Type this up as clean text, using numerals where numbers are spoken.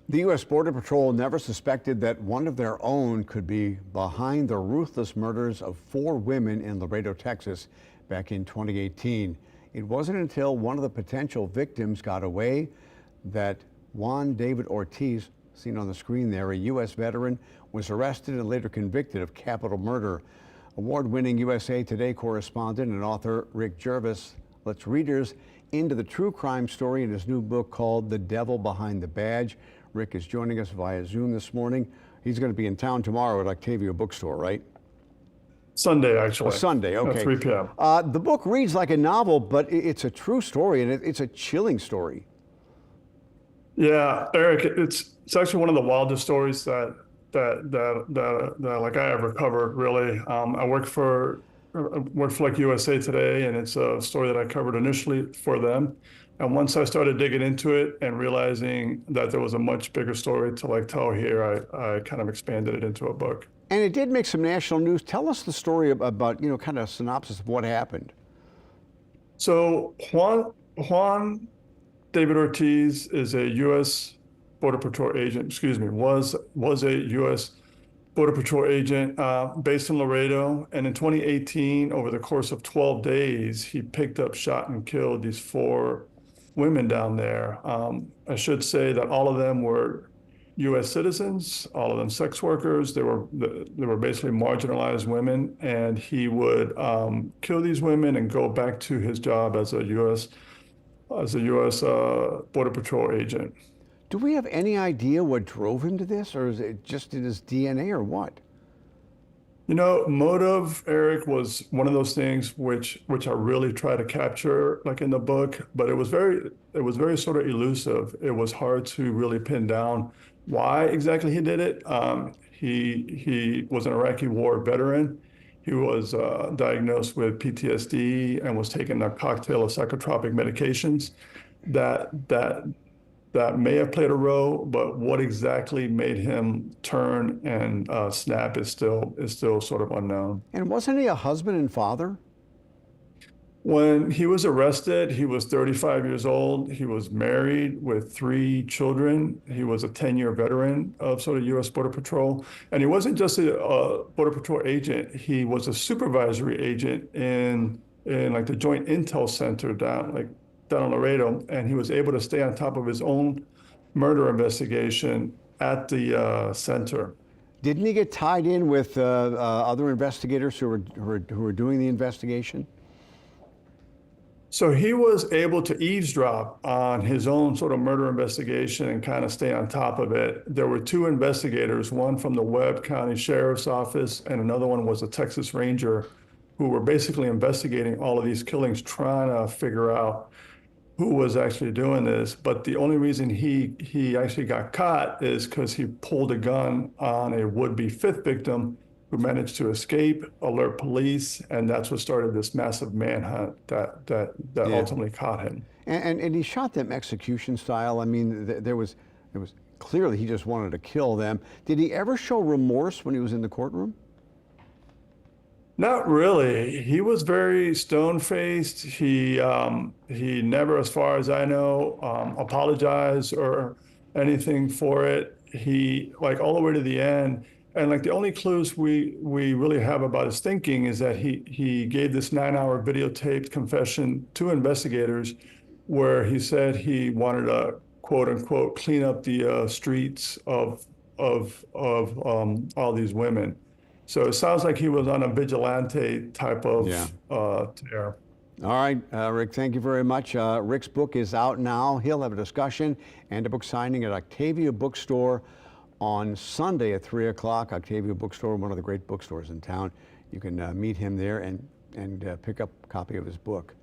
The U.S. Border Patrol never suspected that one of their own could be behind the ruthless murders of 4 women in Laredo, Texas, back in 2018. It wasn't until one of the potential victims got away that Juan David Ortiz, seen on the screen there, a U.S. veteran, was arrested and later convicted of capital murder. Award-winning USA Today correspondent and author Rick Jervis lets readers into the true crime story in his new book called The Devil Behind the Badge. Rick is joining us via Zoom this morning. He's going to be in town tomorrow at Octavia Bookstore, right? Sunday, actually. Oh, Sunday, okay. 3 p.m. The book reads like a novel, but it's a true story, and it's a chilling story. Yeah, Eric, it's actually one of the wildest stories that like I ever covered, really. I work for like USA Today, and it's a story that I covered initially for them. And once I started digging into it and realizing that there was a much bigger story to tell here, I kind of expanded it into a book. And it did make some national news. Tell us the story about, kind of a synopsis of what happened. So Juan David Ortiz is a U.S. Border Patrol agent, was a U.S. Border Patrol agent based in Laredo. And in 2018, over the course of 12 days, he picked up, shot, and killed these 4 women down there. I should say that all of them were U.S. citizens, all of them sex workers. They were basically marginalized women, and he would kill these women and go back to his job as a U.S. Border Patrol agent. Do we have any idea what drove him to this, or is it just in his DNA, or what? Motive, Eric, was one of those things which I really try to capture, like in the book, but it was very sort of elusive. It was hard to really pin down why exactly he did it. He was an Iraqi war veteran. He was diagnosed with PTSD and was taking a cocktail of psychotropic medications that may have played a role, but what exactly made him turn and snap is still sort of unknown. And wasn't he a husband and father? When he was arrested, he was 35 years old. He was married with 3 children. He was a 10-year veteran of sort of U.S. Border Patrol. And he wasn't just a Border Patrol agent. He was a supervisory agent in like the Joint Intel Center down in Laredo. And he was able to stay on top of his own murder investigation at the center. Didn't he get tied in with other investigators who were doing the investigation? So he was able to eavesdrop on his own sort of murder investigation and kind of stay on top of it. There were 2 investigators, one from the Webb County Sheriff's Office, and another one was a Texas Ranger, who were basically investigating all of these killings, trying to figure out who was actually doing this. But the only reason he actually got caught is because he pulled a gun on a would-be 5th victim who managed to escape, alert police, and that's what started this massive manhunt that ultimately caught him. And he shot them execution style. I mean, there was clearly he just wanted to kill them. Did he ever show remorse when he was in the courtroom? Not really. He was very stone-faced. He never, as far as I know, apologized or anything for it. He, all the way to the end, and the only clues we really have about his thinking is that he gave this 9-hour videotaped confession to investigators where he said he wanted to, quote unquote, clean up the streets of all these women. So it sounds like he was on a vigilante type of tear. All right, Rick, thank you very much. Rick's book is out now. He'll have a discussion and a book signing at Octavia Bookstore on Sunday at 3 o'clock. Octavia Bookstore, one of the great bookstores in town. You can meet him there and pick up a copy of his book.